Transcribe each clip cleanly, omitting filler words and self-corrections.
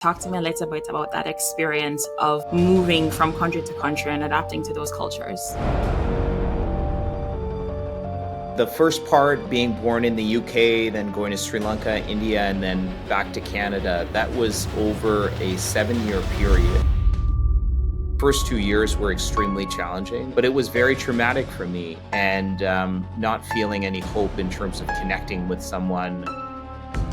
Talk to me a little bit about that experience of moving from country to country and adapting to those cultures. The first part, being born in the UK, then going to Sri Lanka, India, and then back to Canada, that was over a 7-year period. First 2 years were extremely challenging, but it was very traumatic for me, and not feeling any hope in terms of connecting with someone.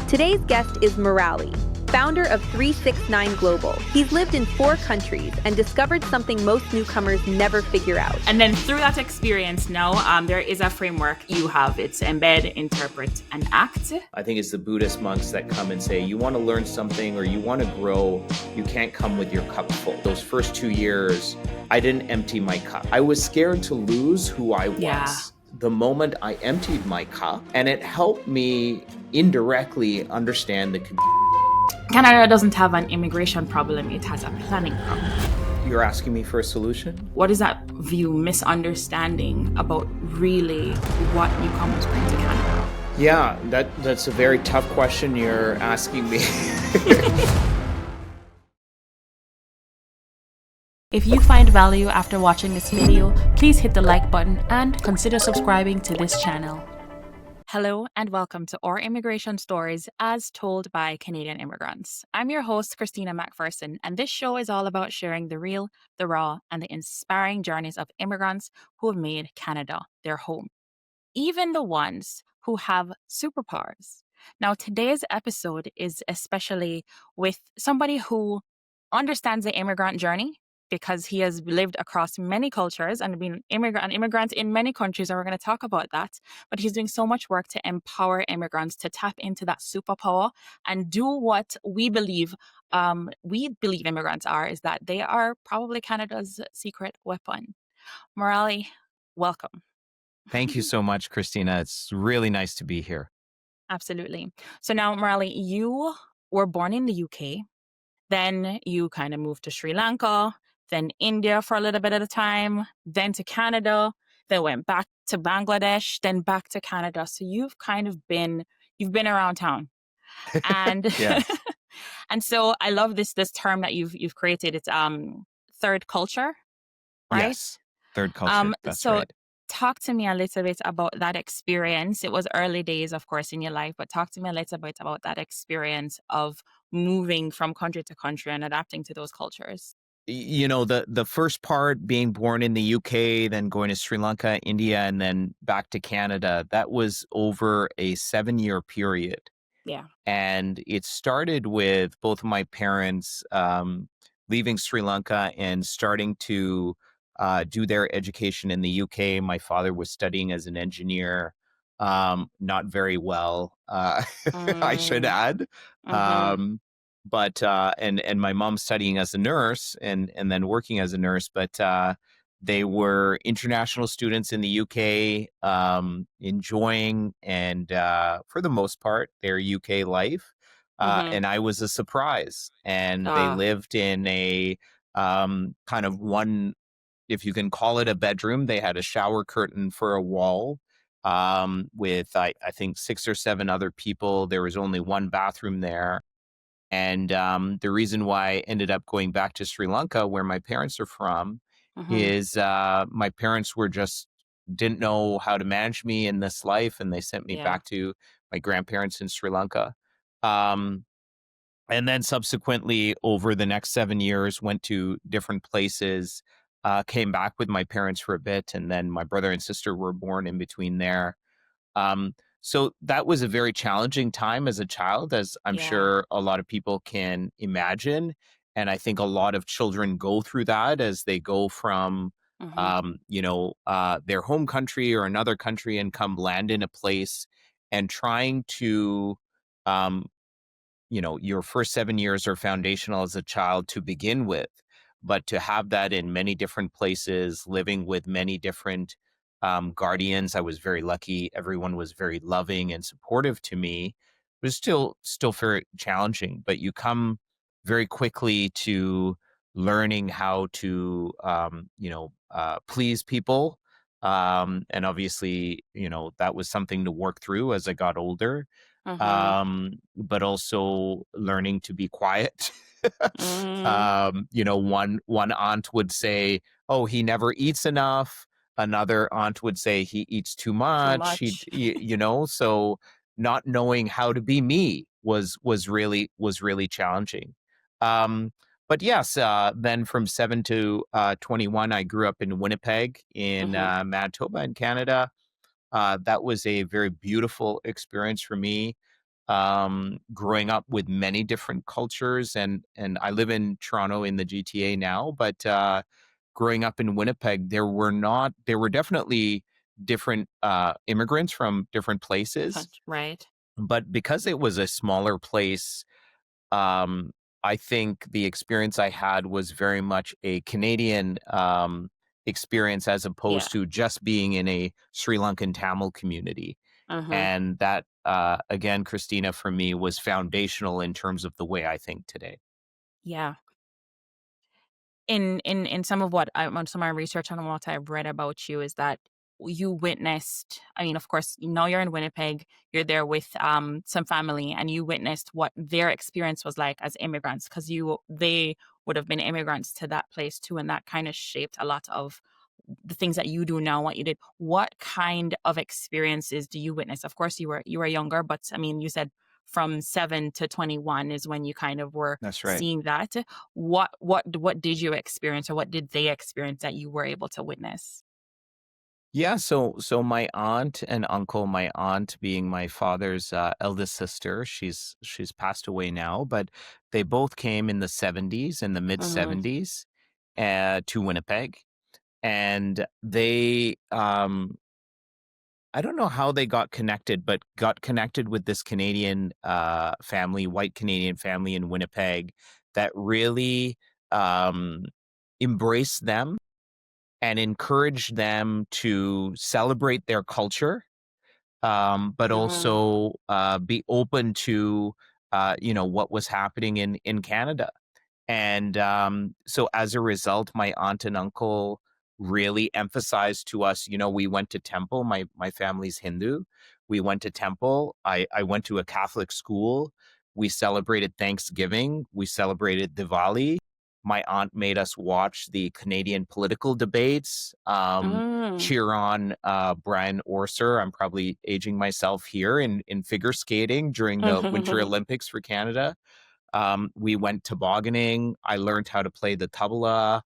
Today's guest is Muraly, founder of 369 Global. He's lived in 4 countries and discovered something most newcomers never figure out. And then through that experience now, there is a framework you have. It's embed, interpret, and act. I think it's the Buddhist monks that come and say, you want to learn something or you want to grow, you can't come with your cup full. Those first 2 years, I didn't empty my cup. I was scared to lose who I was. Yeah. The moment I emptied my cup, and it helped me indirectly understand the Canada doesn't have an immigration problem, it has a planning problem. You're asking me for a solution? What is that view, misunderstanding about really what newcomers bring to Canada? Yeah, that's a very tough question you're asking me. If you find value after watching this video, please hit the like button and consider subscribing to this channel. Hello and welcome to Our Immigration Stories as told by Canadian immigrants. I'm your host, Christina McPherson, and this show is all about sharing the real, the raw, and the inspiring journeys of immigrants who have made Canada their home. Even the ones who have superpowers. Now, today's episode is especially with somebody who understands the immigrant journey, because he has lived across many cultures and been an immigrant in many countries, and we're going to talk about that. But he's doing so much work to empower immigrants to tap into that superpower and do what we believe immigrants are, is that they are probably Canada's secret weapon. Muraly, welcome. Thank you so much, Christina. It's really nice to be here. Absolutely. So now, Muraly, you were born in the UK, then you kind of moved to Sri Lanka, then India for a little bit at a time, then to Canada, then went back to Bangladesh, then back to Canada. So you've been around town. And Yes. and so I love this term that you've created. It's third culture, right? Yes, third culture. That's so right. Talk to me a little bit about that experience. It was early days, of course, in your life, but talk to me a little bit about that experience of moving from country to country and adapting to those cultures. You know, the first part, being born in the UK, then going to Sri Lanka, India, and then back to Canada, that was over a 7-year period. Yeah. And it started with both of my parents leaving Sri Lanka and starting to do their education in the UK. My father was studying as an engineer, not very well, I should add. But and my mom studying as a nurse and then working as a nurse, but they were international students in the UK, enjoying and for the most part their UK life. And I was a surprise, and they lived in a kind of one, if you can call it a bedroom. They had a shower curtain for a wall, with I think 6 or 7 other people. There was only one bathroom there. And the reason why I ended up going back to Sri Lanka, where my parents are from, is my parents didn't know how to manage me in this life, and they sent me back to my grandparents in Sri Lanka. And then subsequently, over the next 7 years, went to different places, came back with my parents for a bit, and then my brother and sister were born in between there. So that was a very challenging time as a child, as I'm sure a lot of people can imagine. And I think a lot of children go through that as they go from, their home country or another country and land in a place, and trying to, your first 7 years are foundational as a child to begin with, but to have that in many different places, living with many different guardians. I was very lucky. Everyone was very loving and supportive to me. It was still very challenging, but you come very quickly to learning how to, please people. And obviously, that was something to work through as I got older. But also learning to be quiet Mm, One aunt would say, "Oh, he never eats enough." Another aunt would say he eats too too much. much. So not knowing how to be me was really challenging. Um, but yes, then from 7 to 21, I grew up in Winnipeg in Hmm. Manitoba in Canada. That was a very beautiful experience for me. Growing up with many different cultures, and I live in Toronto in the GTA now, but growing up in Winnipeg, there were definitely different immigrants from different places, Right. but because it was a smaller place, um, I think the experience I had was very much a Canadian experience as Yeah. opposed to just being in a Sri Lankan Tamil community. Hmm. And that, again, Christina, for me, was foundational in terms of the way I think today. Yeah. In some of what I on some of my research on what I've read about you is that you witnessed, I mean, of course, you know, you're in Winnipeg, you're there with some family, and you witnessed what their experience was like as immigrants, because they would have been immigrants to that place too, and that kind of shaped a lot of the things that you do now, what you did. What kind of experiences do you witness? Of course, you were younger, but I mean, you said from 7 to 21 is when you kind of were That's right. seeing that. What did you experience, or what did they experience that you were able to witness? Yeah, so my aunt and uncle, my aunt being my father's eldest sister, she's passed away now, but they both came in the 70s, in the mid Mhm. 70s, to Winnipeg, and they I don't know how they got connected, but got connected with this Canadian family, white Canadian family in Winnipeg that really um, embraced them and encouraged them to celebrate their culture, but Mhm. also be open to what was happening in Canada. And so as a result, my aunt and uncle really emphasized to us, we went to temple. My family's Hindu. We went to temple. I went to a Catholic school. We celebrated Thanksgiving. We celebrated Diwali. My aunt made us watch the Canadian political debates, Mm. cheer on Brian Orser. I'm probably aging myself here in figure skating during the Winter Olympics for Canada. We went tobogganing. I learned how to play the tabla.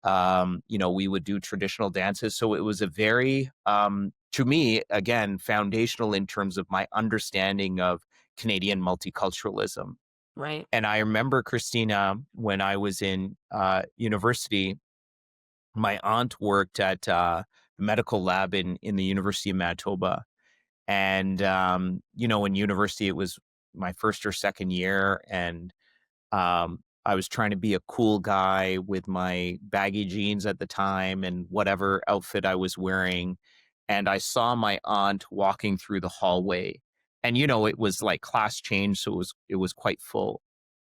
We would do traditional dances. So it was a very, to me, again, foundational in terms of my understanding of Canadian multiculturalism. Right. And I remember, Christina, when I was in university, my aunt worked at the medical lab in the University of Manitoba. And, in university, it was my first or second year. And I was trying to be a cool guy with my baggy jeans at the time and whatever outfit I was wearing. And I saw my aunt walking through the hallway. And it was like class change, so it was quite full.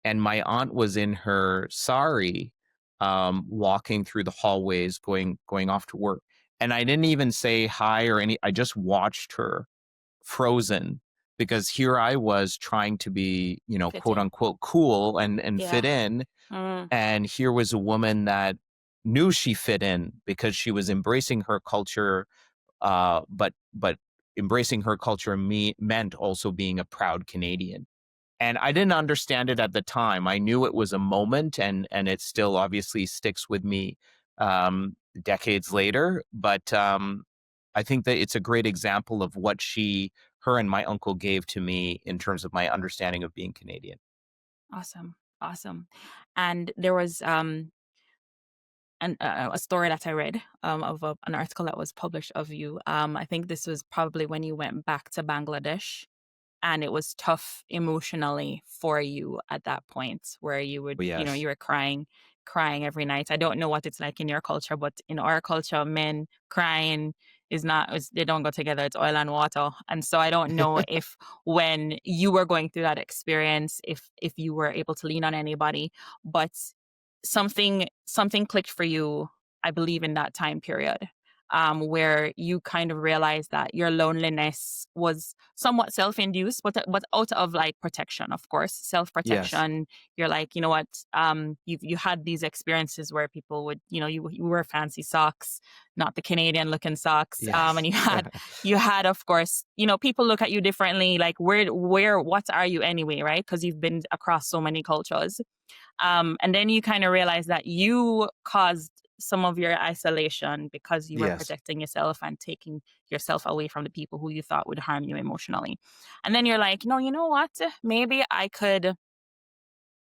And my aunt was in her sari, walking through the hallways, going off to work. And I didn't even say hi or any. I just watched her frozen because here I was trying to be, Fit quote in. unquote cool and fit Yeah. in. Mm. And here was a woman that knew she fit in because she was embracing her culture, but embracing her culture meant also being a proud Canadian. And I didn't understand it at the time. I knew it was a moment, and it still obviously sticks with me decades later. But I think that it's a great example of what her and my uncle gave to me in terms of my understanding of being Canadian. Awesome. Awesome. And there was a story that I read of an article that was published of you. I think this was probably when you went back to Bangladesh, and it was tough emotionally for you at that point, where you would, But you yes. were crying every night. I don't know what it's like in your culture, but in our culture, men crying they don't go together. It's oil and water. And so I don't know if when you were going through that experience, if you were able to lean on anybody, but something clicked for you, I believe, in that time period. where you kind of realized that your loneliness was somewhat self-induced, but out of like protection, of course, Yes. self-protection. You're like, you know what, you had these experiences where people would, you wear fancy socks, not the Canadian looking socks, and Yes. you had, of course, people look at you differently, like what are you anyway, right? Because you've been across so many cultures. And then you kind of realize that you caused some of your isolation because you were Yes. protecting yourself and taking yourself away from the people who you thought would harm you emotionally. And then you're like, no, you know what? Maybe I could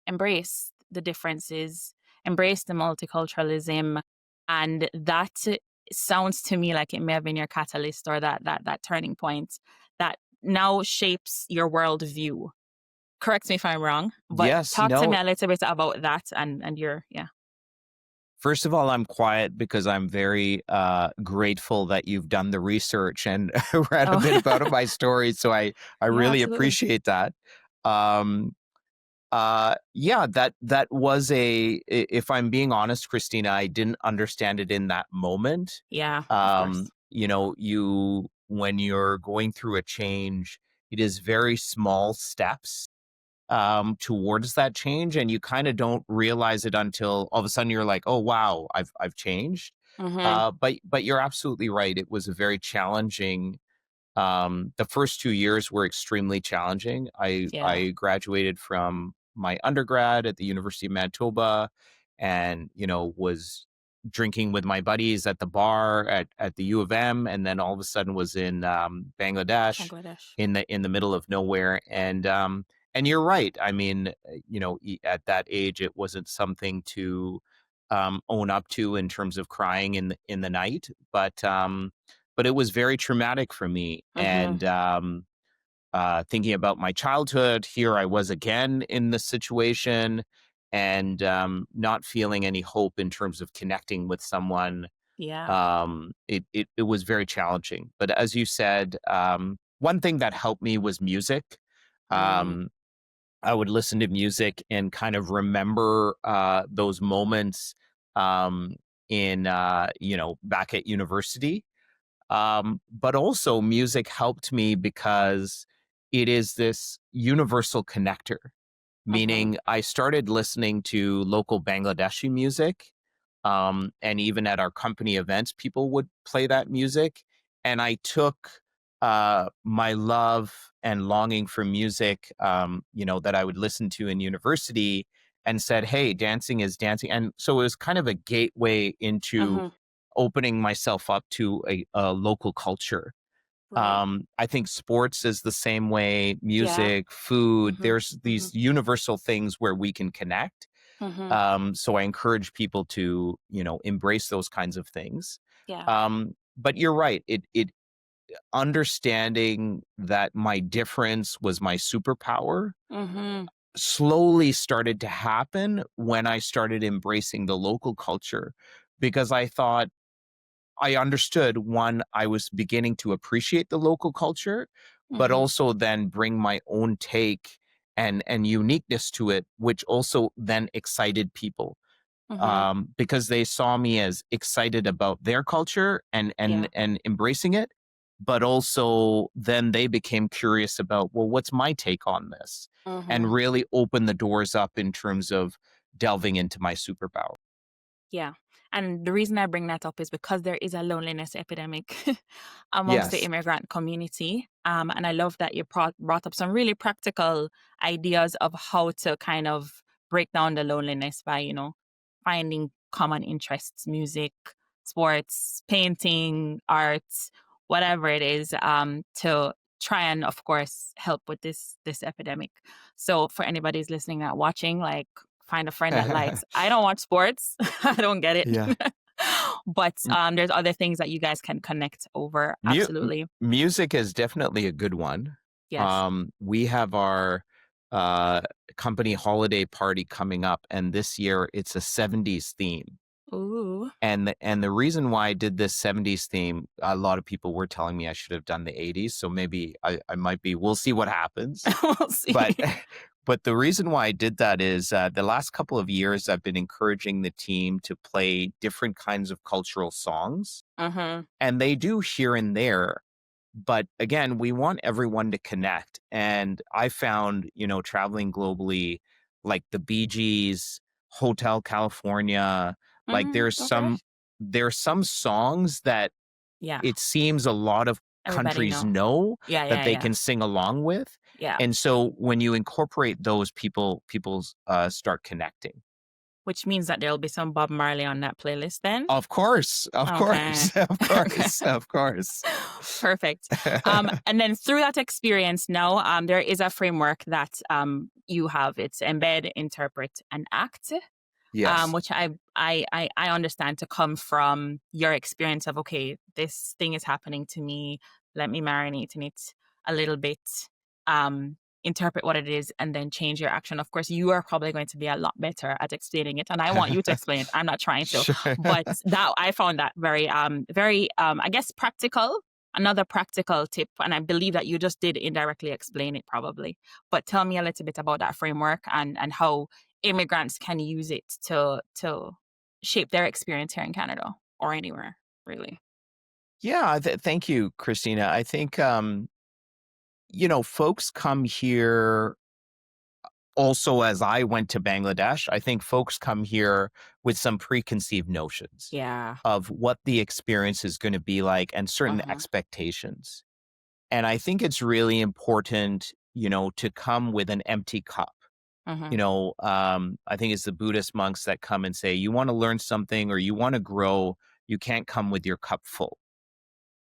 embrace the differences, embrace the multiculturalism. And that sounds to me like it may have been your catalyst, or that turning point that now shapes your worldview. Correct me if I'm wrong, but Yes. talk to me No. a little bit about that and your, yeah. First of all, I'm quiet because I'm very grateful that you've done the research and read a bit Oh, about my story. So I yeah, really absolutely. appreciate that. Um, yeah, that was if I'm being honest, Christina, I didn't understand it in that moment. Yeah, of course. When you're going through a change, it is very small steps towards that change, and you kind of don't realize it until all of a sudden you're like, oh wow, I've changed. Mm-hmm. But you're absolutely right. It was a very challenging. The first 2 years were extremely challenging. I Yeah. I graduated from my undergrad at the University of Manitoba, and was drinking with my buddies at the bar at the U of M, and then all of a sudden was in Bangladesh, Bangladesh. in the middle of nowhere. And you're right. I mean, at that age, it wasn't something to own up to in terms of crying in the night, but it was very traumatic for me. Mm-hmm. And thinking about my childhood, here I was again in this situation, and not feeling any hope in terms of connecting with someone. Yeah. It was very challenging. But as you said, one thing that helped me was music. Mm. Um, I would listen to music and kind of remember those moments um, back at university. But also, music helped me because it is this universal connector, Mm-hmm. meaning I started listening to local Bangladeshi music. And even at our company events, people would play that music. And I took my love and longing for music, that I would listen to in university, and said, hey, dancing is dancing. And so it was kind of a gateway into Mm-hmm. opening myself up to a local culture. Right. I think sports is the same way, Yeah. music, food, Mm-hmm. there's Mm-hmm. these universal things where we can connect. Mm-hmm. So I encourage people to, embrace those kinds of things. Yeah. But you're right. It understanding that my difference was my superpower Mm-hmm. slowly started to happen when I started embracing the local culture, because I thought I understood, one, I was beginning to appreciate the local culture, but Mm-hmm. also then bring my own take and uniqueness to it, which also then excited people, Mm-hmm. because they saw me as excited about their culture and Yeah. and and embracing it, but also then they became curious about, well, what's my take on this, Mm-hmm. and really opened the doors up in terms of delving into my superpower. Yeah. And the reason I bring that up is because there is a loneliness epidemic amongst the Yes. immigrant community. And I love that you brought up some really practical ideas of how to kind of break down the loneliness by, finding common interests, music, sports, painting, arts, whatever it is, to try and, of course, help with this epidemic. So for anybody who's listening, not watching, like, find a friend that likes. I don't watch sports. I don't get it. Yeah. But there's other things that you guys can connect over. Absolutely. Music is definitely a good one. Yes. We have our uh, company holiday party coming up, and this year it's a 70s theme. Ooh. And the reason why I did this 70s theme, a lot of people were telling me I should have done the 80s, so maybe I might be. We'll see what happens. We'll But see. But the reason why I did that is the last couple of years, I've been encouraging the team to play different kinds of cultural songs. Mm-hmm. And they do here and there. But again, we want everyone to connect. And I found, traveling globally, like the Bee Gees, Hotel California, like Okay. there's some songs that Yeah. it seems a lot of Everybody countries know. know Yeah, that yeah, they yeah. can sing along with. Yeah. And so when you incorporate those, people start connecting. Which means that there'll be some Bob Marley on that playlist then. Of course, of Okay. course, of Okay. course, of course. Perfect. And then through that experience now, there is a framework that you have. It's embed, interpret, and act. Yes. Which I understand to come from your experience of, okay, this thing is happening to me. Let me marinate in it a little bit, interpret what it is, and then change your action. Of course, you are probably going to be a lot better at explaining it, and I want you to explain it. I'm not trying to, Sure. but that I found that very, I guess practical. Another practical tip, and I believe that you just did indirectly explain it probably. But tell me a little bit about that framework and how immigrants can use it to shape their experience here in Canada or anywhere, really. Yeah, thank you, Christina. I think folks come here also as I went to Bangladesh. I think folks come here with some preconceived notions Yeah. of what the experience is going to be like and certain Uh-huh. expectations. And I think it's really important, to come with an empty cup. Uh-huh. I think it's the Buddhist monks that come and say, you want to learn something or you want to grow, you can't come with your cup full.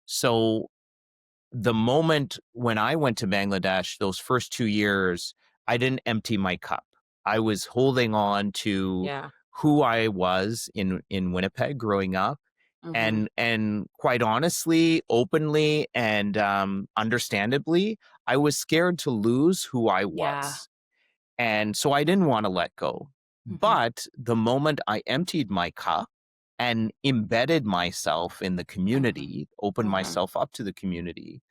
So the moment when I went to Bangladesh, those first 2 years, I didn't empty my cup. I was holding on to Yeah. who I was in Winnipeg growing up. Uh-huh. And quite honestly, openly, and understandably, I was scared to lose who I Yeah. was. And so I didn't want to let go. Uh-huh. But the moment I emptied my cup and embedded myself in the Uh-huh. community, opened Uh-huh. myself up to the community,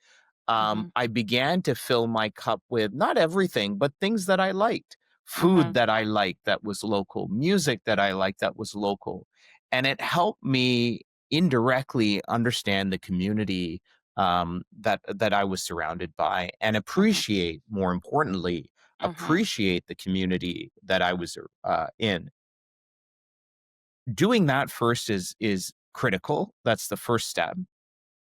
Uh-huh. I began to fill my cup with not everything, but things that I liked, Uh-huh. food that I liked that was local, music that I liked that was local. And it helped me indirectly understand the community that I was surrounded by and Uh-huh. appreciate, more importantly, Uh-huh. appreciate the community that I was in. Doing that first is critical. That's the first step.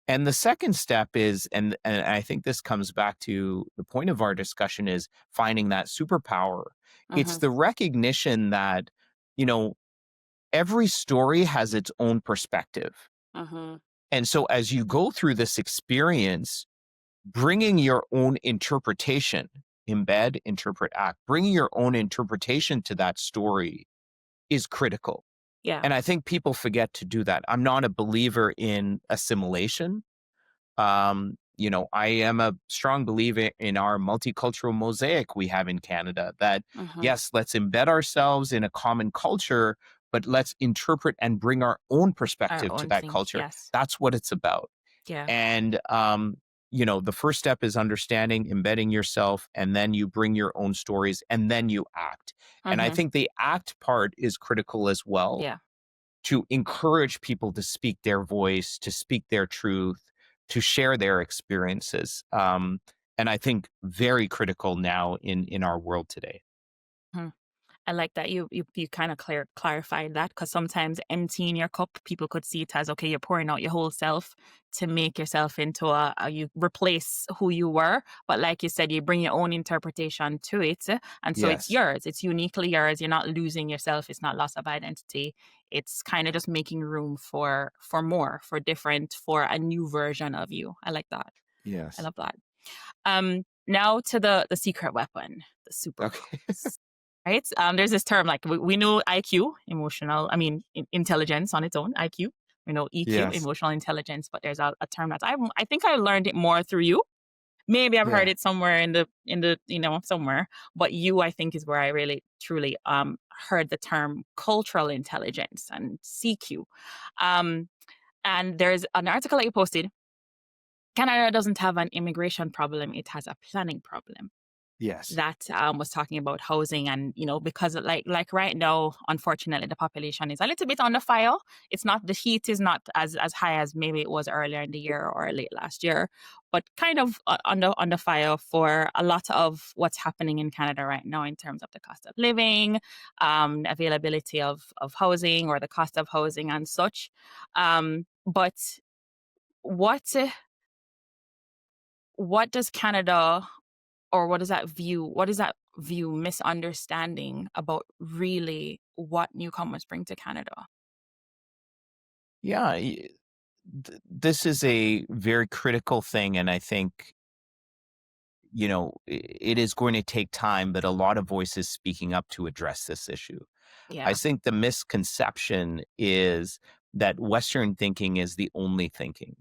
And the second step is, and I think this comes back to the point of our discussion, is finding that superpower. It's Uh-huh. the recognition that, you know, every story has its own perspective. Uh-huh. And so as you go through this experience, bringing your own interpretation, embed, interpret, act, bringing your own interpretation to that story is critical. Yeah. And I think people forget to do that. I'm not a believer in assimilation. I am a strong believer in our multicultural mosaic we have in Canada that, Uh-huh. yes, let's embed ourselves in a common culture, but let's interpret and bring our own Our perspective to own that thing. culture. Yes. That's what it's about. Yeah. And, the first step is understanding, embedding yourself, and then you bring your own stories and then you act. And I Uh-huh. think the act part is critical as well, Yeah. to encourage people to speak their voice, to speak their truth, to share their experiences. And I think very critical now in our world today. Mhm. I like that you kind of clarified that, because sometimes emptying your cup, people could see it as, okay, you're pouring out your whole self to make yourself into you replace who you were. But like you said, you bring your own interpretation to it, and so it's Yes. yours. It's uniquely yours. You're not losing yourself. It's not loss of identity. It's kind of just making room for more, for different, for a new version of you. I like that. I Yes. love that. Now to the secret weapon, the Okay. superpowers. Right? There's this term, like we know IQ, intelligence on its own, IQ. We know EQ, Yes. emotional intelligence, but there's a term that I think I learned it more through you. Maybe I've heard Yeah. it somewhere in the somewhere, but you, I think, is where I really truly heard the term cultural intelligence and CQ. Um, and there's an article that you posted. Canada doesn't have an immigration problem; it has a planning problem. Yes. that was talking about housing. And because like right now, unfortunately, the population is a little bit under fire. It's not, the heat is not as high as maybe it was earlier in the year or late last year, but kind of under fire for a lot of what's happening in Canada right now in terms of the cost of living, availability of housing, or the cost of housing and such. But what what does Canada, or what is that view misunderstanding about really what newcomers bring to Canada? Yeah, this is a very critical thing, and I think it is going to take time, but a lot of voices speaking up to address this issue. I Yeah. think the misconception is that Western thinking is the only thinking,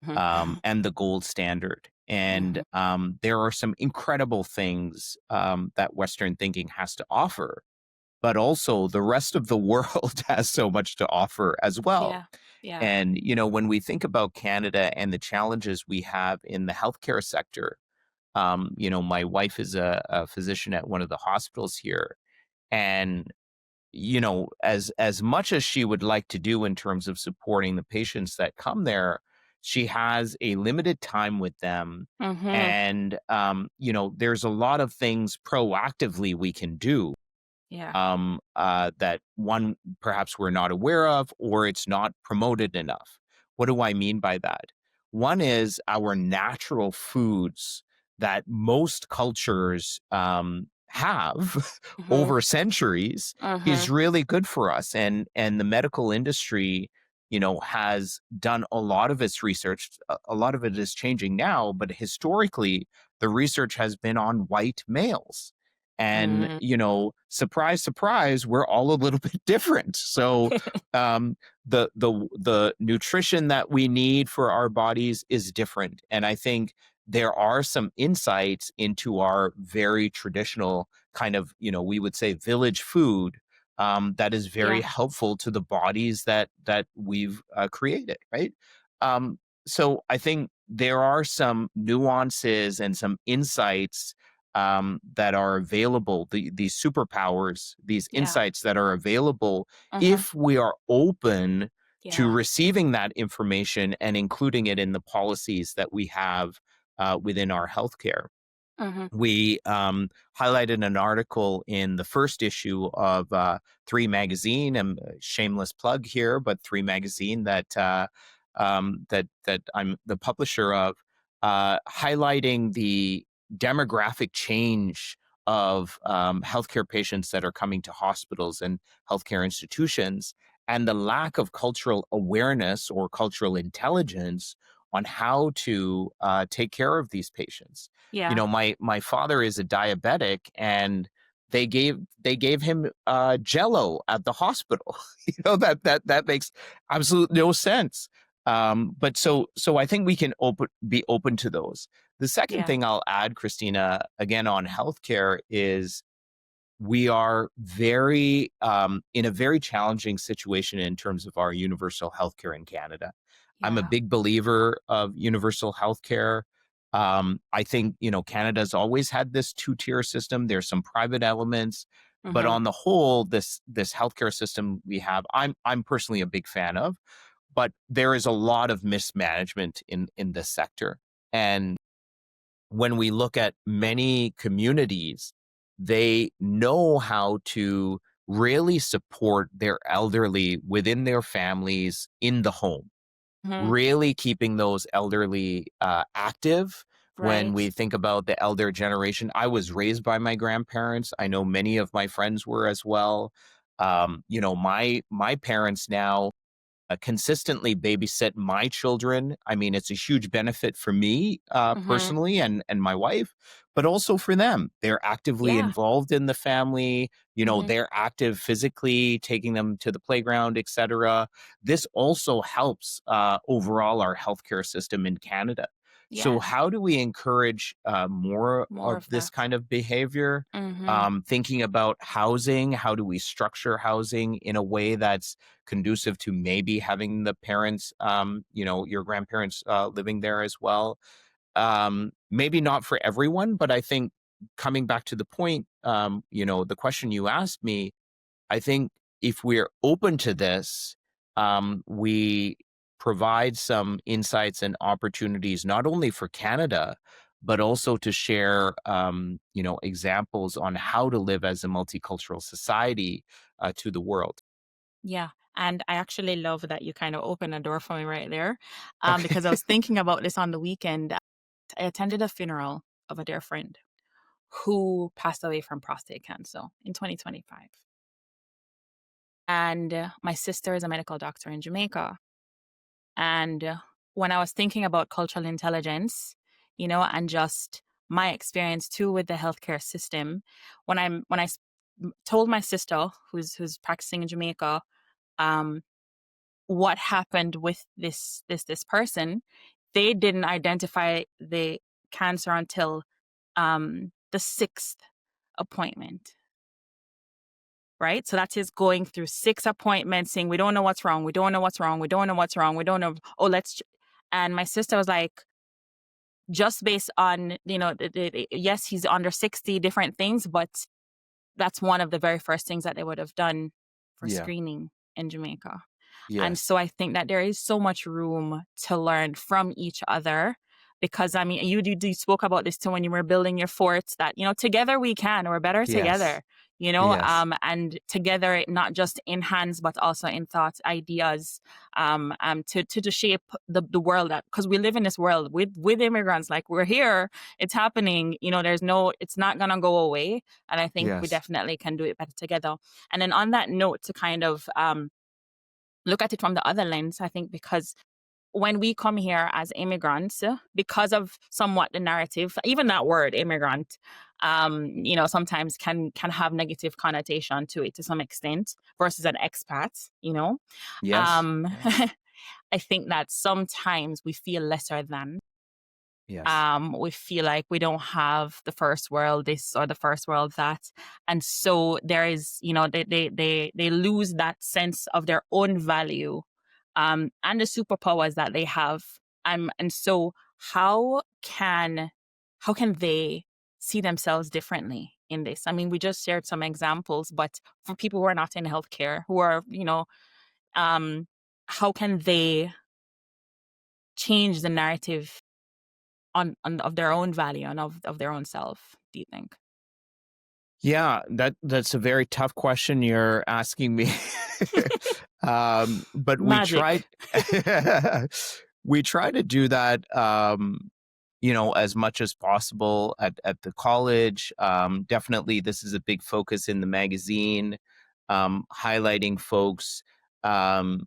Mhm. and the gold standard. And Mhm. there are some incredible things that Western thinking has to offer, but also the rest of the world has so much to offer as well. Yeah. Yeah. And, when we think about Canada and the challenges we have in the healthcare sector, my wife is a physician at one of the hospitals here. And, as much as she would like to do in terms of supporting the patients that come there, she has a limited time with them. Mhm. And, there's a lot of things proactively we can do Yeah. that one perhaps we're not aware of, or it's not promoted enough. What do I mean by that? One is our natural foods that most cultures have Mhm. over centuries is Mhm. really good for us, and the medical industry, has done a lot of its research. A lot of it is changing now, but historically, the research has been on white males. And, Mhm. surprise, surprise, we're all a little bit different. So um, the nutrition that we need for our bodies is different. And I think there are some insights into our very traditional kind of, we would say village food, that is very Yeah. helpful to the bodies that we've created, right? So I think there are some nuances and some insights that are available, these superpowers, these Yeah. insights that are available Mhm. if we are open to Yeah. receiving that information and including it in the policies that we have within our healthcare. Mhm. We highlighted an article in the first issue of Three Magazine, and shameless plug here, but Three Magazine that I'm the publisher of, highlighting the demographic change of healthcare patients that are coming to hospitals and healthcare institutions, and the lack of cultural awareness or cultural intelligence on how to take care of these patients. Yeah. My father is a diabetic, and they gave him Jello at the hospital. That makes absolute no sense. But so I think we can be open to those. The second Yeah. thing I'll add, Christina, again on healthcare, is we are very in a very challenging situation in terms of our universal healthcare in Canada. I'm a Yeah. big believer of universal healthcare. I think Canada's always had this two-tier system. There's some private elements, but Mhm. on the whole, this healthcare system we have, I'm personally a big fan of. But there is a lot of mismanagement in this sector, and when we look at many communities, they know how to really support their elderly within their families in the home, Mhm. really keeping those elderly active. When Right. we think about the elder generation, I was raised by my grandparents. I know many of my friends were as well. My parents now consistently babysit my children. I mean, it's a huge benefit for me Mhm. personally and my wife, but also for them. They're actively Yeah. involved in the family. Mhm. They're active physically, taking them to the playground, etc. This also helps overall our healthcare system in Canada. So, Yeah. how do we encourage more More of of this that. kind of behavior? Mhm. Thinking about housing, how do we structure housing in a way that's conducive to maybe having the parents, your grandparents living there as well. Maybe not for everyone, but I think coming back to the point, the question you asked me, I think if we're open to this, we provide some insights and opportunities not only for Canada, but also to share, examples on how to live as a multicultural society to the world. Yeah. And I actually love that you kind of opened a door for me right there, Okay. because I was thinking about this on the weekend. I attended a funeral of a dear friend who passed away from prostate cancer in 2025. And my sister is a medical doctor in Jamaica. And when I was thinking about cultural intelligence, and just my experience too with the healthcare system, told my sister who's practicing in Jamaica, um, what happened with this person, they didn't identify the cancer until the sixth appointment. Right. So that is going through 6 appointments saying, we don't know what's wrong. We don't know what's wrong. We don't know what's wrong. We don't know. Oh, and my sister was like, just based on, yes, he's under 60 different things, but that's one of the very first things that they would have done for Yeah. screening in Jamaica. And Yes. so I think that there is so much room to learn from each other, because I mean, you spoke about this too when you were building your forts, that, together we can, we're better Yes. together, Yes. and together, not just in hands, but also in thoughts, ideas, to shape the world, because we live in this world with immigrants, like we're here, it's happening, it's not going to go away. And I think we Yes. definitely can do it better together. And then on that note, to kind of, look at it from the other lens, I think, because when we come here as immigrants, because of somewhat the narrative, even that word immigrant, sometimes can have negative connotation to it to some extent versus an expat. Yes. Um, I think that sometimes we feel lesser than. Yes. We feel like we don't have the first world this or the first world that, and so there is, they lose that sense of their own value, and the superpowers that they have. And so how can they see themselves differently in this? I mean, we just shared some examples, but for people who are not in healthcare, who are, um, how can they change the narrative on of their own value and of their own self, do you think? Yeah, that's a very tough question you're asking me. But we tried Magic. we try to do that, as much as possible at the college. Definitely, this is a big focus in the magazine, highlighting folks, um,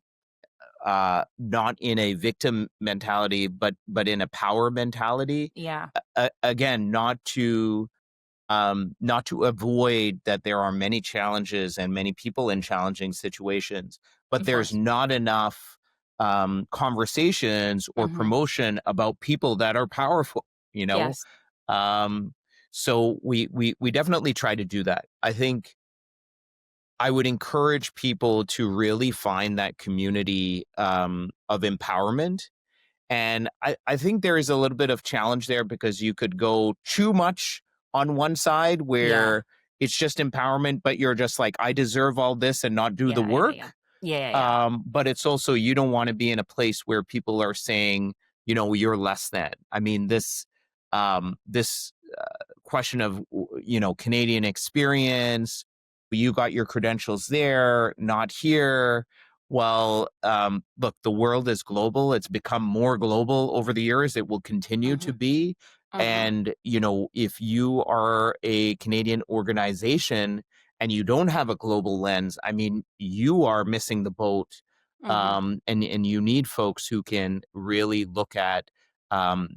not in a victim mentality, but in a power mentality. Yeah. Again, not to avoid that there are many challenges and many people in challenging situations, but Of there's course. not enough conversations or Mhm. promotion about people that are powerful, you know? Yes. Um, so we definitely try to do that. I think I would encourage people to really find that community of empowerment, and I think there is a little bit of challenge there because you could go too much on one side Yeah. where it's just empowerment, but you're just like, I deserve all this and not do the Yeah, yeah, yeah. work. Yeah, yeah, yeah. But it's also, you don't want to be in a place where people are saying, you're less than. I mean, this question of, Canadian experience, you got your credentials there, not here. Well, look, the world is global. It's become more global over the years. It will continue to Mhm. be. Mhm. And, if you are a Canadian organization and you don't have a global lens, I mean, you are missing the boat. Mhm. And you need folks who can really look at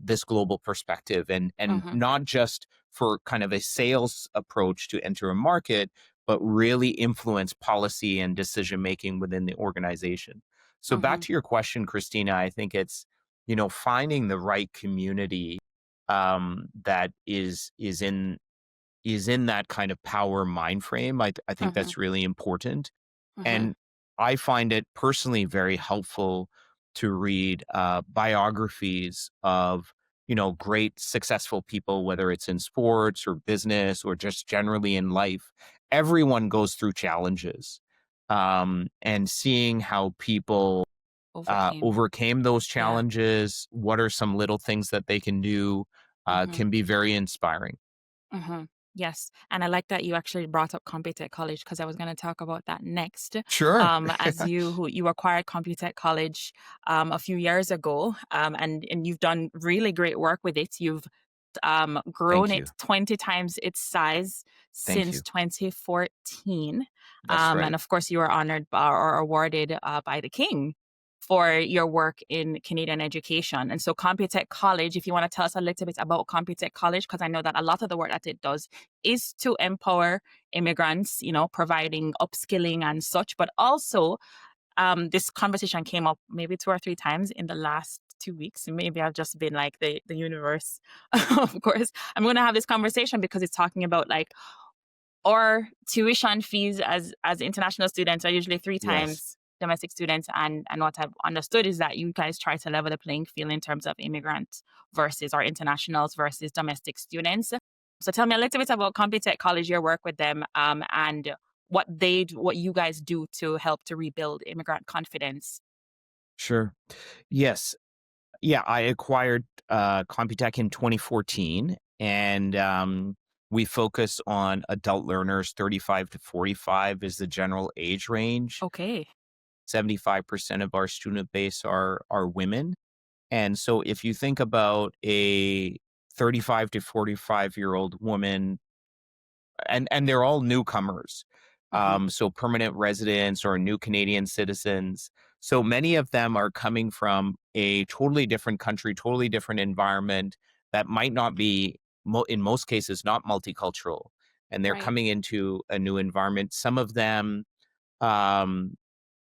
this global perspective, and Mhm. not just for kind of a sales approach to enter a market, but really influence policy and decision making within the organization. So back Mhm. to your question, Christina, I think it's, finding the right community that is in that kind of power mind frame. I think Mhm. that's really important. Mhm. And I find it personally very helpful to read biographies of great successful people, whether it's in sports or business or just generally in life. Everyone goes through challenges. And seeing how people Overcame. overcame those Yeah. challenges, what are some little things that they can do, Mm-hmm. can be very inspiring. Mm-hmm. Yes, and I like that you actually brought up Competek College because I was going to talk about that next. Sure. As you acquired Computek College a few years ago, and you've done really great work with it. You've grown Thank it you. 20 times its size Thank since you. 2014. That's And right. of course, you were honored or awarded by the King for your work in Canadian education. And so, Computek College, if you want to tell us a little bit about Computek College, because I know that a lot of the work that it does is to empower immigrants, providing upskilling and such, but also this conversation came up maybe 2 or 3 times in the last 2 weeks. Maybe I've just been like the universe. Of course, I'm going to have this conversation because it's talking about like our tuition fees as international students are usually three Yes. times domestic students, and what I've understood is that you guys try to level the playing field in terms of immigrants versus or internationals versus domestic students. So tell me a little bit about Competek College, your work with them, and what you guys do to help to rebuild immigrant confidence. Sure. Yes. Yeah, I acquired Computek in 2014, and we focus on adult learners. 35 to 45 is the general age range. Okay. 75% of our student base are women. And so if you think about a 35 to 45-year-old woman, and they're all newcomers, Mm-hmm. so permanent residents or new Canadian citizens. So many of them are coming from a totally different country, totally different environment that might not be, in most cases, not multicultural. And they're Right. coming into a new environment. Some of them, um,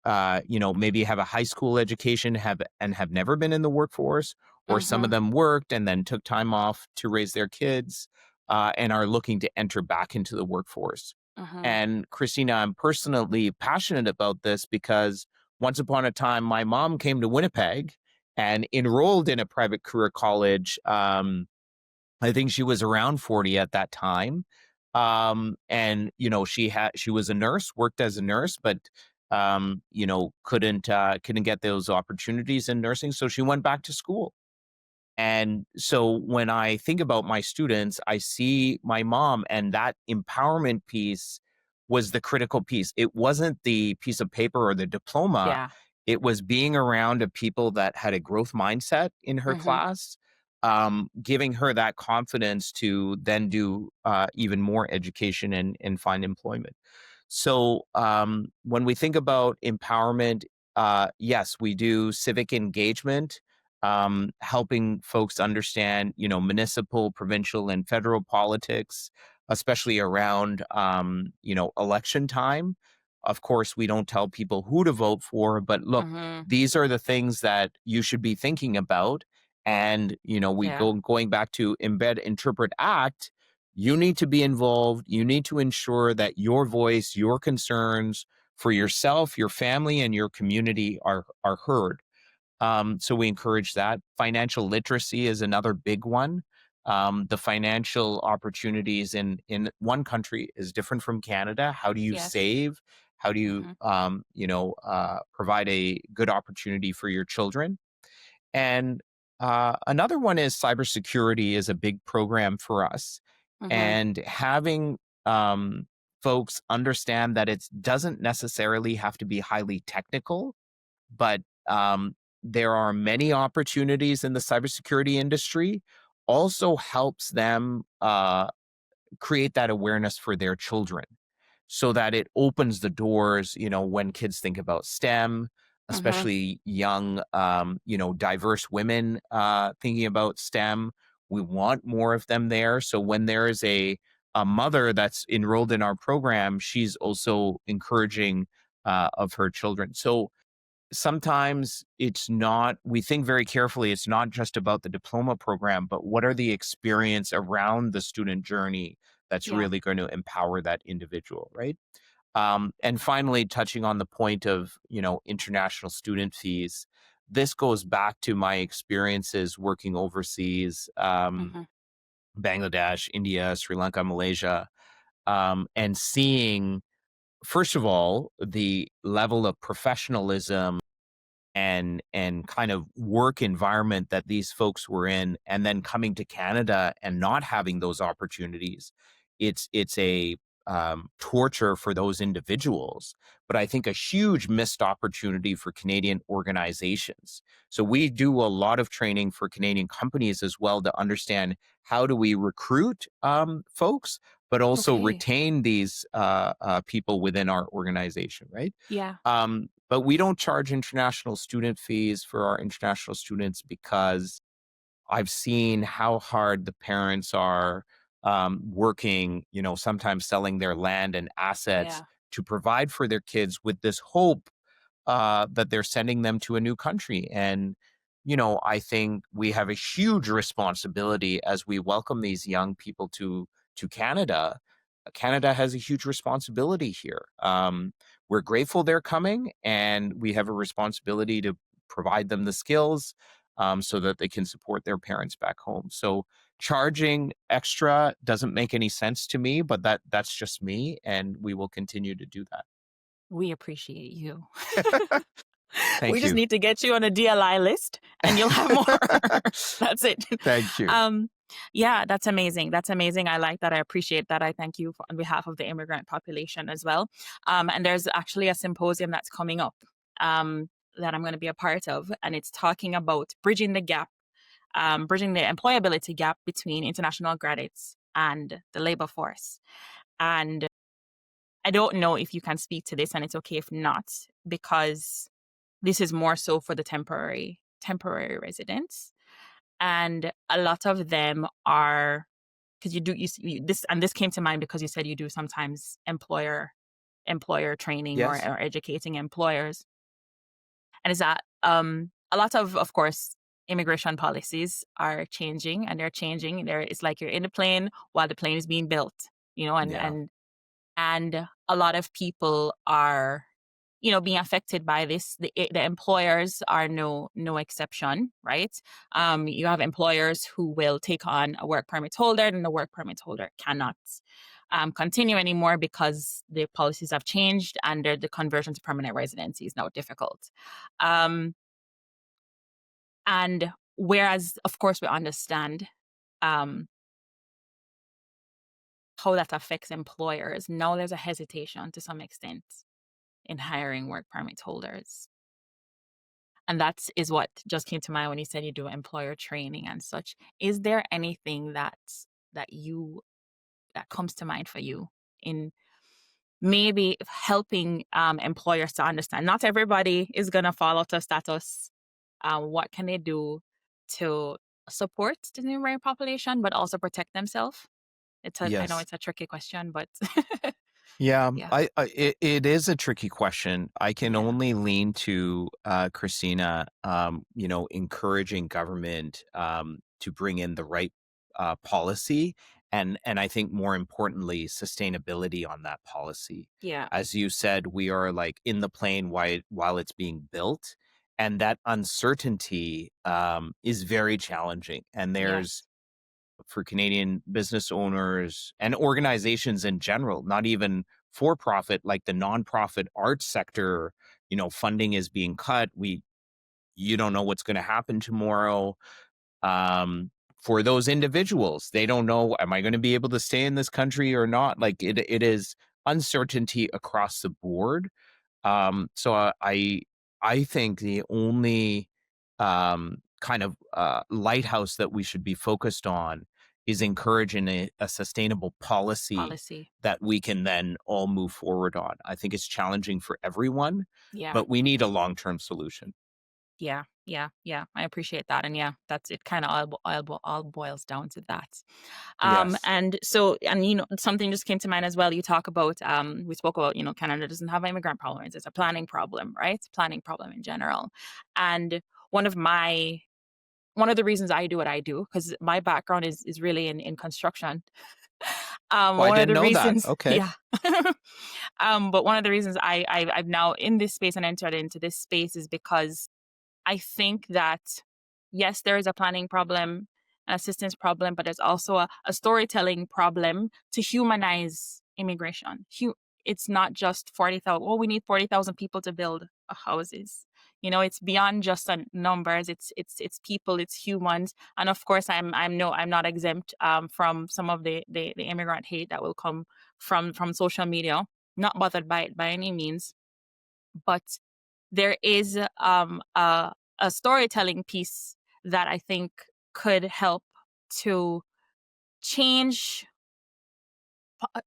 maybe have a high school education, have never been in the workforce, or some of Mm-hmm. them worked and then took time off to raise their kids, and are looking to enter back into the workforce. Mm-hmm. And Christina, I'm personally passionate about this because once upon a time, my mom came to Winnipeg and enrolled in a private career college. I think she was around 40 at that time. And she was a nurse, worked as a nurse, but couldn't get those opportunities in nursing. So she went back to school. And so when I think about my students, I see my mom, and that empowerment piece was the critical piece. It wasn't the piece of paper or the diploma. Yeah. It was being around a people that had a growth mindset in her Mm-hmm. class, giving her that confidence to then do even more education and find employment. So when we think about empowerment, yes, we do civic engagement, helping folks understand, municipal, provincial, and federal politics, especially around, election time. Of course, we don't tell people who to vote for, but look, Mm-hmm. these are the things that you should be thinking about. And, we Yeah. going back to embed, interpret, act. You need to be involved. You need to ensure that your voice, your concerns for yourself, your family, and your community are heard. So we encourage that. Financial literacy is another big one. The financial opportunities in one country is different from Canada. How do you Yes. save? How do you, Mm-hmm. provide a good opportunity for your children? And another one is cybersecurity is a big program for us, Mm-hmm. and having folks understand that it doesn't necessarily have to be highly technical, but there are many opportunities in the cybersecurity industry, also helps them create that awareness for their children so that it opens the doors, when kids think about STEM, Mm-hmm. especially young, diverse women thinking about STEM. We want more of them there. So when there is a mother that's enrolled in our program, she's also encouraging of her children. So sometimes we think very carefully, it's not just about the diploma program, but what are the experience around the student journey that's Yeah. really going to empower that individual, right? And finally, touching on the point of, international student fees, this goes back to my experiences working overseas, Hmm. Bangladesh, India, Sri Lanka, Malaysia, and seeing, first of all, the level of professionalism and kind of work environment that these folks were in, and then coming to Canada and not having those opportunities. It's a torture for those individuals, but I think a huge missed opportunity for Canadian organizations. So we do a lot of training for Canadian companies as well to understand how do we recruit folks, but also Okay. retain these people within our organization, right? Yeah. But we don't charge international student fees for our international students because I've seen how hard the parents are working, sometimes selling their land and assets Yeah. to provide for their kids with this hope that they're sending them to a new country. And, I think we have a huge responsibility as we welcome these young people to Canada. Canada has a huge responsibility here. We're grateful they're coming, and we have a responsibility to provide them the skills so that they can support their parents back home. So charging extra doesn't make any sense to me, but that's just me, and we will continue to do that. We appreciate you. We Thank just you. need to get you on a DLI list and you'll have more. That's it. Thank you. Um, yeah, that's amazing. That's amazing. I like that. I appreciate that. I thank you on behalf of the immigrant population as well. And there's actually a symposium that's coming up that I'm going to be a part of, and it's talking about bridging the gap, bridging the employability gap between international graduates and the labor force. And I don't know if you can speak to this, and it's okay if not, because this is more so for the temporary residents, and a lot of them are, because this came to mind because you said you do sometimes employer training, or Yes. educating employers, and is that a lot of course immigration policies are changing, and they're changing. It's like you're in the plane while the plane is being built, and Yeah. and a lot of people are being affected by this. The employers are no exception, right? You have employers who will take on a work permit holder, and the work permit holder cannot continue anymore because the policies have changed, and the conversion to permanent residency is now difficult. And whereas of course we understand um, how that affects employers, now there's a hesitation to some extent in hiring work permit holders. And that is what just came to mind when you said you do employer training and such. Is there anything that you that comes to mind for you in maybe helping employers to understand? Not everybody is gonna fall out of status. What can they do to support the new marine population, but also protect themselves? I know Yes. it's a tricky question, but Yeah, yeah, it is a tricky question. I can yeah, only lean to Christina, encouraging government to bring in the right policy, and I think more importantly, sustainability on that policy. yeah, As you said, we are like in the plane while it's being built, and that uncertainty is very challenging. And there's, yes, for Canadian business owners and organizations in general, not even for profit, like the nonprofit arts sector, funding is being cut. You don't know what's going to happen tomorrow. For those individuals, they don't know, am I going to be able to stay in this country or not? Like it is uncertainty across the board. So I think the only kind of lighthouse that we should be focused on is encouraging a sustainable policy policy. that we can then all move forward on. I think it's challenging for everyone, Yeah. but we need a long-term solution. Yeah, yeah, yeah. I appreciate that, and yeah, that's it. Kind of all boils down to that. Yes. And so, and something just came to mind as well. You talk about, we spoke about, Canada doesn't have an immigrant problem; it's a planning problem, right? It's a planning problem in general. And one of my one of the reasons I do what I do, because my background is really in construction. Oh, I One of didn't the know that. reasons, Okay. yeah. But one of the reasons I'm now in this space and entered into this space is because I think that, yes, there is a planning problem, an assistance problem, but there's also a storytelling problem to humanize immigration. It's not just 40,000. Oh, we need 40,000 people to build houses. It's beyond just numbers. It's people. It's humans. And of course, I'm not exempt from some of the immigrant hate that will come from social media. Not bothered by it by any means, but there is a storytelling piece that I think could help to change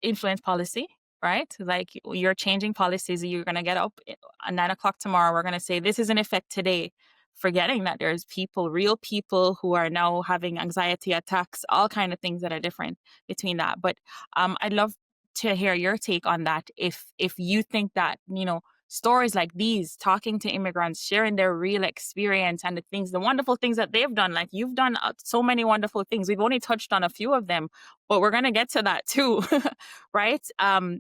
influence policy, right? Like, you're changing policies. You're going to get up at 9 o'clock tomorrow. We're going to say this is in effect today, forgetting that there's real people who are now having anxiety attacks, all kind of things that are different between that. But I'd love to hear your take on that. If you think that, stories like these, talking to immigrants, sharing their real experience and the wonderful things that they've done, like you've done so many wonderful things. We've only touched on a few of them, but we're going to get to that too, right?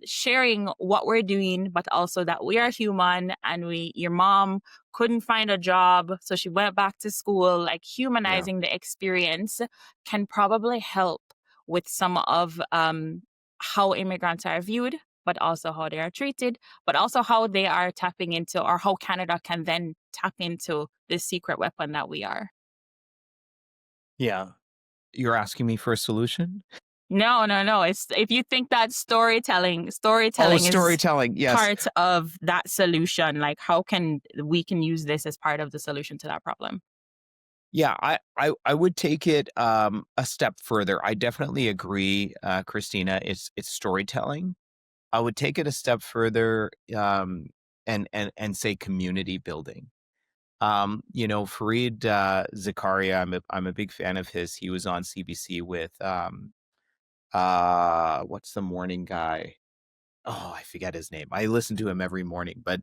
Sharing what we're doing, but also that we are human and your mom couldn't find a job, so she went back to school, like humanizing the experience can probably help with some of how immigrants are viewed, but also how they are treated, but also how they are tapping into, or how Canada can then tap into this secret weapon that we are. Yeah. You're asking me for a solution? No. It's, if you think that storytelling storytelling, is yes. part of that solution, like how we can use this as part of the solution to that problem? Yeah, I would take it a step further. I definitely agree, Christina. It's storytelling. I would take it a step further, and say community building. Fareed Zakaria, I'm a big fan of his. He was on CBC with what's the morning guy? Oh, I forget his name. I listen to him every morning, but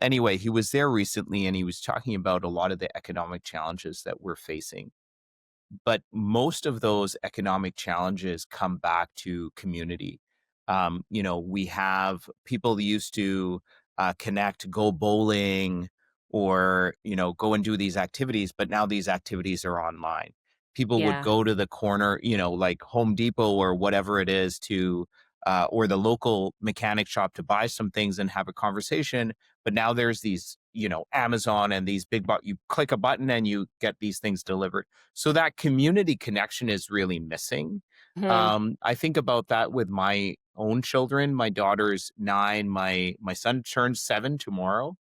anyway, he was there recently, and he was talking about a lot of the economic challenges that we're facing. But most of those economic challenges come back to community. We have people used to connect, go bowling, or go and do these activities, but now these activities are online. People would Yeah. go to the corner, like Home Depot or whatever it is, to or the local mechanic shop to buy some things and have a conversation. But now there's these, Amazon and these big, you click a button and you get these things delivered. So that community connection is really missing. I think about that with my own children. My daughter's 9. My son turns 7 tomorrow.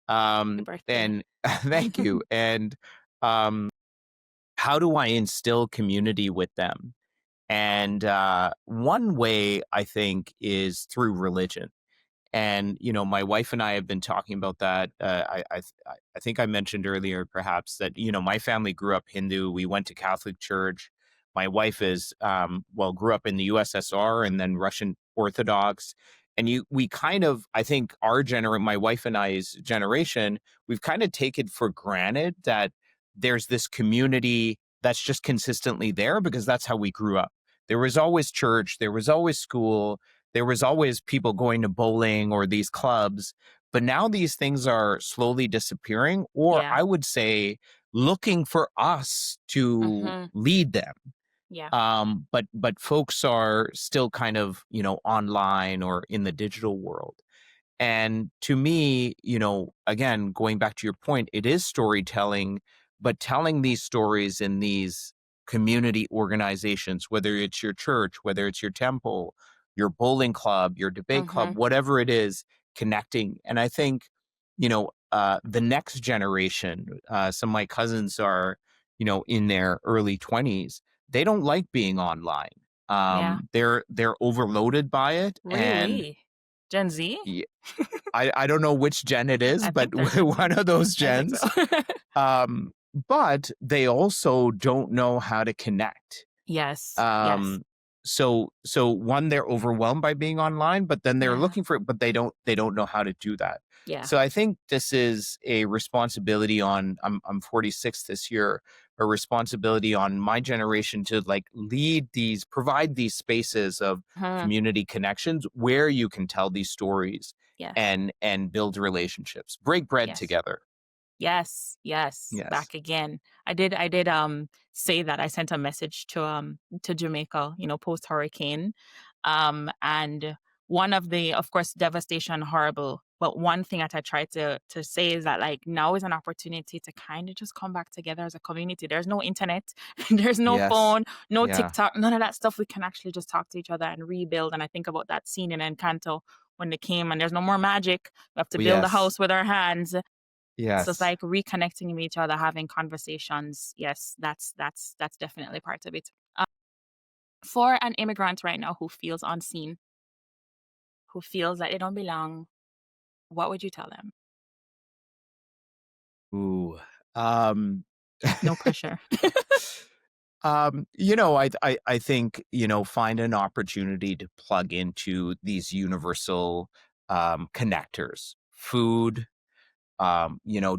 Happy birthday. And thank you. And how do I instill community with them? And one way, I think, is through religion. And my wife and I have been talking about that. I think I mentioned earlier, perhaps, that my family grew up Hindu. We went to Catholic church. My wife is grew up in the USSR and then Russian Orthodox. And we kind of, I think my wife and I's generation, we've kind of taken for granted that there's this community that's just consistently there because that's how we grew up. There was always church, there was always school, there was always people going to bowling or these clubs, but now these things are slowly disappearing, or I would say looking for us to lead them. Yeah. But folks are still kind of, online or in the digital world. And to me, again, going back to your point, it is storytelling, but telling these stories in these community organizations, whether it's your church, whether it's your temple, your bowling club, your debate club, whatever it is, connecting. And I think, the next generation, some of my cousins are, in their early 20s, they don't like being online. They're overloaded by it. Really? And Gen Z? Yeah, I don't know which gen it is, but one of those gens. So. But they also don't know how to connect. Yes. So one, they're overwhelmed by being online, but then they're looking for it, but they don't know how to do that. Yeah. So I think this is a responsibility on, I'm 46 this year, a responsibility on my generation to provide these spaces of community connections where you can tell these stories and build relationships, break bread together. Yes, yes, Yes. back again. I did say that I sent a message to Jamaica, post hurricane. And one of the, of course, devastation, horrible. But one thing that I try to say is that, like, now is an opportunity to kind of just come back together as a community. There's no internet, there's no Yes. phone, no Yeah. TikTok, none of that stuff. We can actually just talk to each other and rebuild. And I think about that scene in Encanto when they came, and there's no more magic. We have to build a Yes. house with our hands. So it's Yes. like reconnecting with each other, having conversations. Yes, that's definitely part of it. For an immigrant right now who feels unseen, who feels that they don't belong, what would you tell them? Ooh. Um, No pressure. I think, find an opportunity to plug into these universal connectors, food,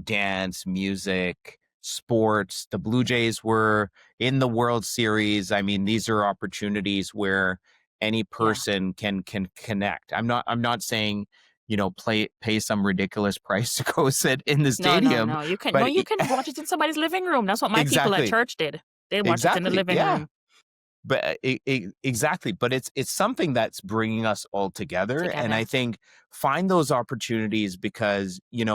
dance, music, sports. The Blue Jays were in the World Series. I mean, these are opportunities where any Yeah. person can connect. I'm not saying, pay some ridiculous price to go sit in the No, no, stadium, no. You can no, but you can watch it in somebody's living room. That's what my people at exactly, church did. They watch it in the exactly, living yeah. room But exactly, but it's something that's bringing us all together, and I together. think find those opportunities because you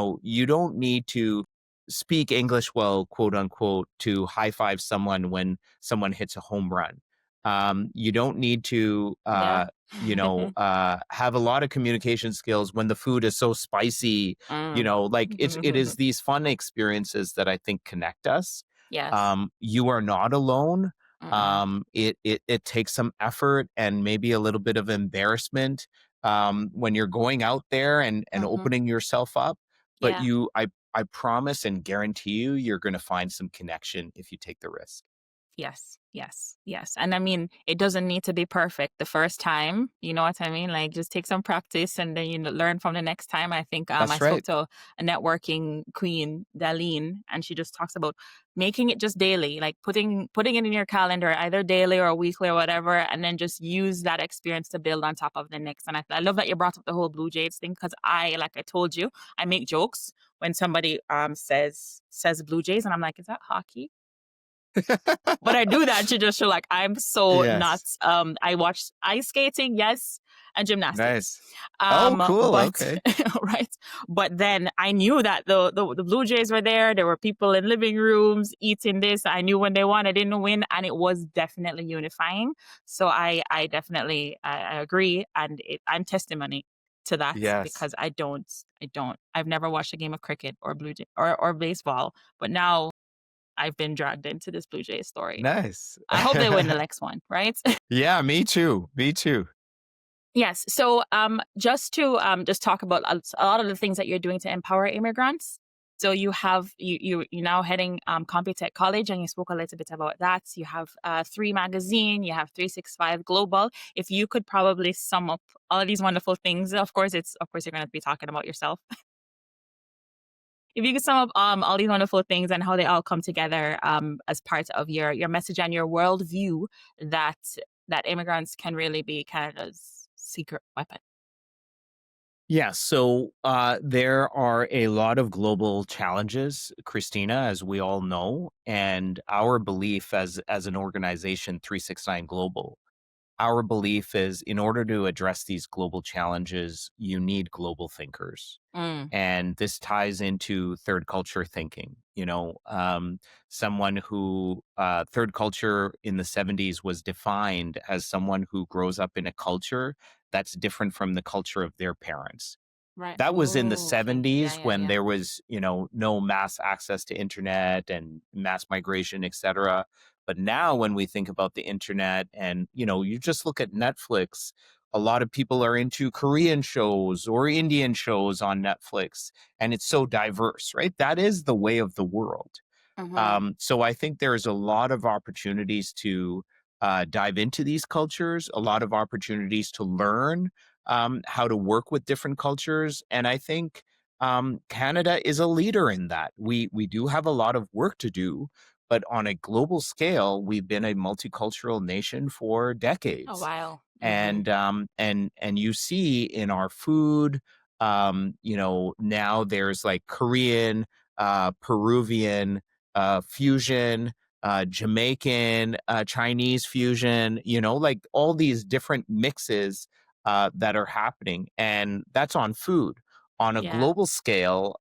don't need to speak English well, quote unquote, to high five someone when someone hits a home run. You don't need to Yeah. have a lot of communication skills when the food is so spicy. Mm. Like it is these fun experiences that I think connect us. Yes. You are not alone. Mm-mm. It takes some effort and maybe a little bit of embarrassment when you're going out there and Mm-hmm. opening yourself up. But Yeah. I promise and guarantee you're going to find some connection if you take the risk. Yes, yes, yes. And I mean, it doesn't need to be perfect the first time. You know what I mean? Like, just take some practice and then learn from the next time. I think I That's spoke right. to a networking queen, Darlene, and she just talks about making it just daily, like putting it in your calendar, either daily or weekly or whatever, and then just use that experience to build on top of the next. And I love that you brought up the whole Blue Jays thing because like I told you, I make jokes when somebody says Blue Jays, and I'm like, is that hockey? But I do that to just show like I'm so Yes. nuts. I watch ice skating, yes, and gymnastics. Nice. Oh, cool. But Okay. right. But then I knew that the Blue Jays were there. There were people in living rooms eating this. I knew when they won, I didn't win, and it was definitely unifying. So I definitely I agree, and I'm testimony to that Yes. because I've never watched a game of cricket or blue jay or baseball, but now I've been dragged into this Blue Jays story. Nice. I hope they win the next one, right? Yeah, me too. Me too. Yes. So, just to just talk about a lot of the things that you're doing to empower immigrants. So you have you now heading Computek College, and you spoke a little bit about that. You have 3 Magazine, you have 365 Global. If you could probably sum up all of these wonderful things, of course you're going to be talking about yourself. If you could sum up all these wonderful things and how they all come together as part of your message and your worldview, that immigrants can really be Canada's secret weapon. Yeah, so there are a lot of global challenges, Christina, as we all know, and our belief as an organization, 369 Global, our belief is in order to address these global challenges, you need global thinkers. Mm, And this ties into third culture thinking. Someone who third culture in the 70s was defined as someone who grows up in a culture that's different from the culture of their parents. right. That was in the Oh, okay. Yeah, 70s yeah, when yeah. there was, no mass access to internet and mass migration, et cetera. But now when we think about the internet and, you just look at Netflix, a lot of people are into Korean shows or Indian shows on Netflix, and it's so diverse, right? That is the way of the world. Mm-hmm. So I think there's a lot of opportunities to dive into these cultures, a lot of opportunities to learn how to work with different cultures, and I think Canada is a leader in that. We do have a lot of work to do, but on a global scale, we've been a multicultural nation for A decades, while. Mm-hmm. and you see in our food, now there's like Korean. Peruvian fusion, Jamaican, Chinese fusion, like all these different mixes that are happening. And that's on food. On a Yeah. global scale,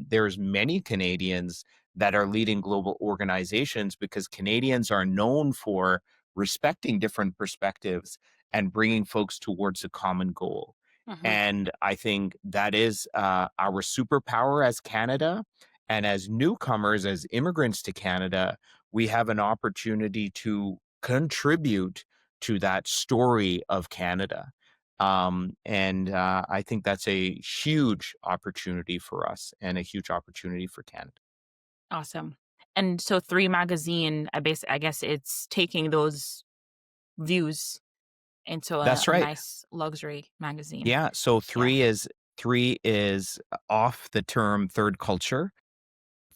there's many Canadians that are leading global organizations because Canadians are known for respecting different perspectives and bringing folks towards a common goal. Mm-hmm. And I think that is our superpower as Canada. And as newcomers, as immigrants to Canada, we have an opportunity to contribute to that story of Canada. And I think that's a huge opportunity for us and a huge opportunity for Canada. Awesome. And so Three Magazine, I guess it's taking those views into That's a right. nice luxury magazine. Yeah. So Yeah. three is off the term third culture.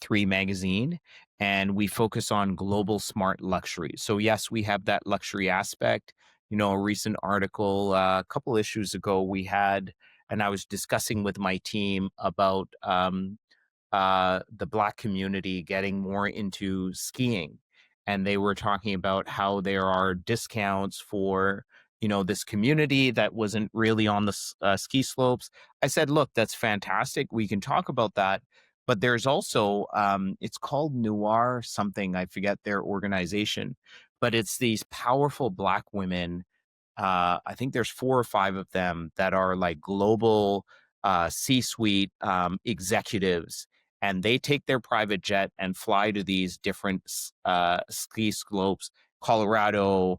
Three magazine, and we focus on global smart luxury. So yes, we have that luxury aspect. A recent article a couple issues ago we had, and I was discussing with my team about the Black community getting more into skiing. And they were talking about how there are discounts for, this community that wasn't really on the ski slopes. I said, look, that's fantastic. We can talk about that. But there's also, it's called Noir something. I forget their organization, but it's these powerful Black women. I think there's 4 or 5 of them that are like global C-suite executives, and they take their private jet and fly to these different ski slopes, Colorado,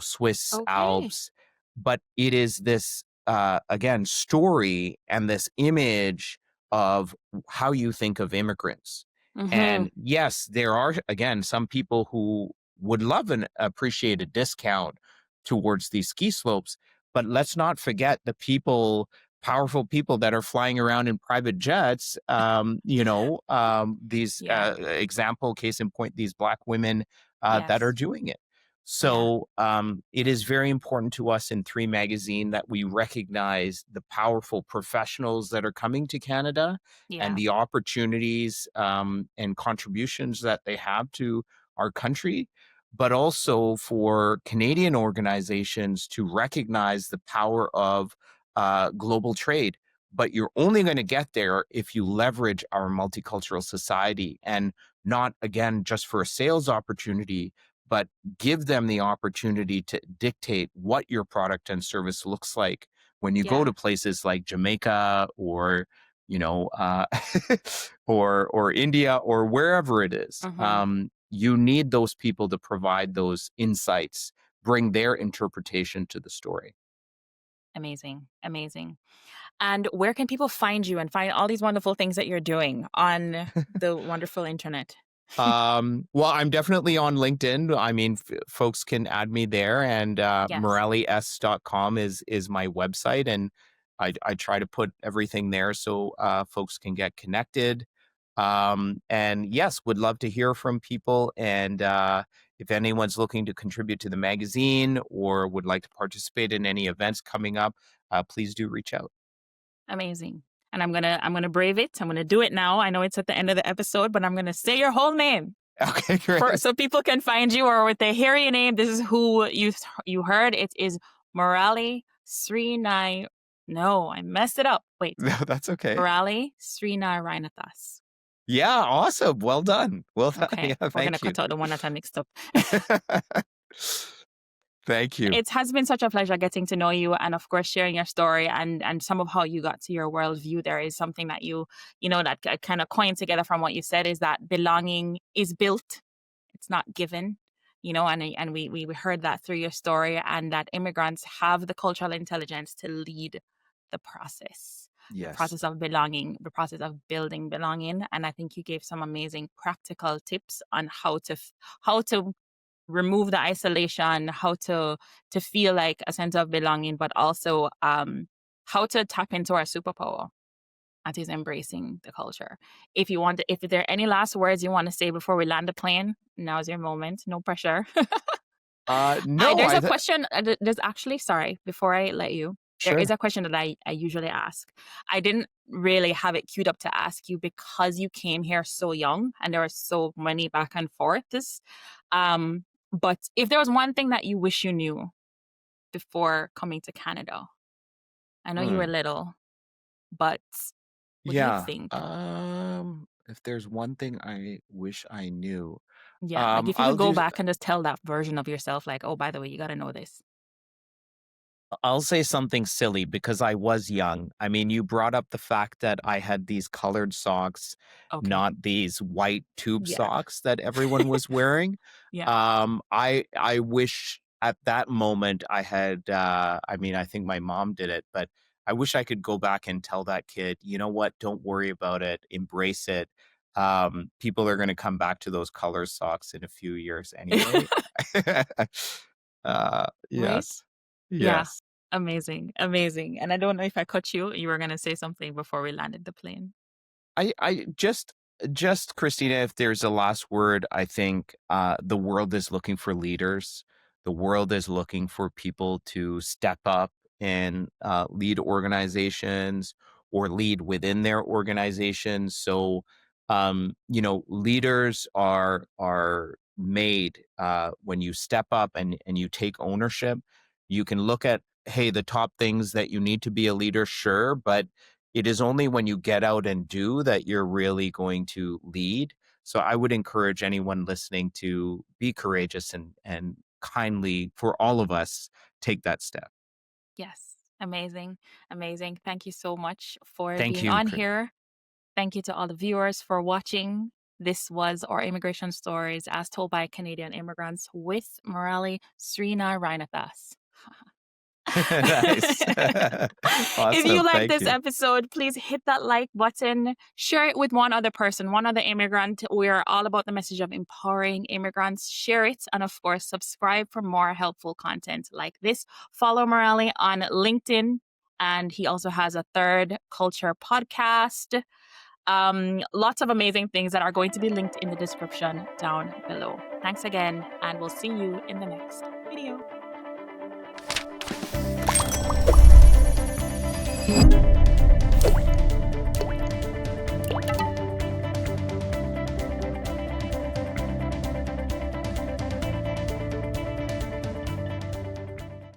Swiss Okay. Alps. But it is this again story and this image of how you think of immigrants. Mm-hmm. And yes, there are again some people who would love and appreciate a discount towards these ski slopes, but let's not forget the powerful people that are flying around in private jets. These Yeah. example case in point, these Black women that are Yes. doing it. Yeah. So it is very important to us in Three Magazine that we recognize the powerful professionals that are coming to Canada and Yeah. the opportunities and contributions that they have to our country, but also for Canadian organizations to recognize the power of global trade. But you're only going to get there if you leverage our multicultural society, and not, again, just for a sales opportunity, but give them the opportunity to dictate what your product and service looks like when you go Yeah. to places like Jamaica or or India or wherever it is. Mm-hmm. You need those people to provide those insights, bring their interpretation to the story. Amazing. Amazing. And where can people find you and find all these wonderful things that you're doing on the wonderful internet? Well, I'm definitely on LinkedIn. I mean, folks can add me there, and Yes. moralys.com is my website, and I try to put everything there so folks can get connected. And yes, would love to hear from people. And if anyone's looking to contribute to the magazine or would like to participate in any events coming up, please do reach out. Amazing. And I'm gonna brave it. I'm gonna do it now. I know it's at the end of the episode, but I'm gonna say your whole name Okay, great. so people can find you, or if they hear your name, this is who you heard. It is Muraly Srinai. No, I messed it up. Wait, No, that's okay. Muraly Srinarayanathas. Yeah, awesome. Well done. Well done. Okay, Yeah, we're gonna thank you. cut out the one that I mixed up. Thank you. It has been such a pleasure getting to know you, and of course sharing your story and some of how you got to your worldview. There is something that that kind of coined together from what you said, is that belonging is built, it's not given. And we heard that through your story, and that immigrants have the cultural intelligence to lead the process. The Yes. process of belonging, the process of building belonging. And I think you gave some amazing practical tips on how to remove the isolation, how to feel like a sense of belonging, but also how to tap into our superpower, that is embracing the culture. If there are any last words you want to say before we land the plane, now's your moment. No pressure. No, There's a question. There's actually, sorry, before I let you, there sure. is a question that I usually ask. I didn't really have it queued up to ask you because you came here so young and there are so many back and forths. But if there was one thing that you wish you knew before coming to Canada, I know you were Hmm. little, but what do you Yeah. think? If there's one thing I wish I knew, Yeah, like if you I'll could go do. back and just tell that version of yourself, like, oh, by the way, you got to know this. I'll say something silly because I was young. I mean, you brought up the fact that I had these colored socks, Okay. not these white tube Yeah. socks that everyone was wearing. Yeah. I wish at that moment I had. I mean, I think my mom did it, but I wish I could go back and tell that kid, you know what? Don't worry about it. Embrace it. People are going to come back to those color socks in a few years anyway. Right? Yes. Yeah. Yes. Amazing. Amazing. And I don't know if I cut you. You were going to say something before we landed the plane. I just Christina, if there's a last word, I think the world is looking for leaders. The world is looking for people to step up and lead organizations or lead within their organizations. So, leaders are made when you step up and you take ownership. You can look at, hey, the top things that you need to be a leader, sure, but it is only when you get out and do that you're really going to lead. So I would encourage anyone listening to be courageous and kindly, for all of us, take that step. Yes. Amazing. Amazing. Thank you so much for Thank being you. on here. Thank you to all the viewers for watching. This was our immigration stories as told by Canadian immigrants with Muraly Srinarayanathas. Nice. If you Awesome. like Thank this you. episode, please hit that like button, share it with one other person, one other immigrant. We're all about the message of empowering immigrants. Share it, and of course, subscribe for more helpful content like this. Follow Muraly on LinkedIn, and he also has a Third Culture podcast. Lots of amazing things that are going to be linked in the description down below. Thanks again, and we'll see you in the next video.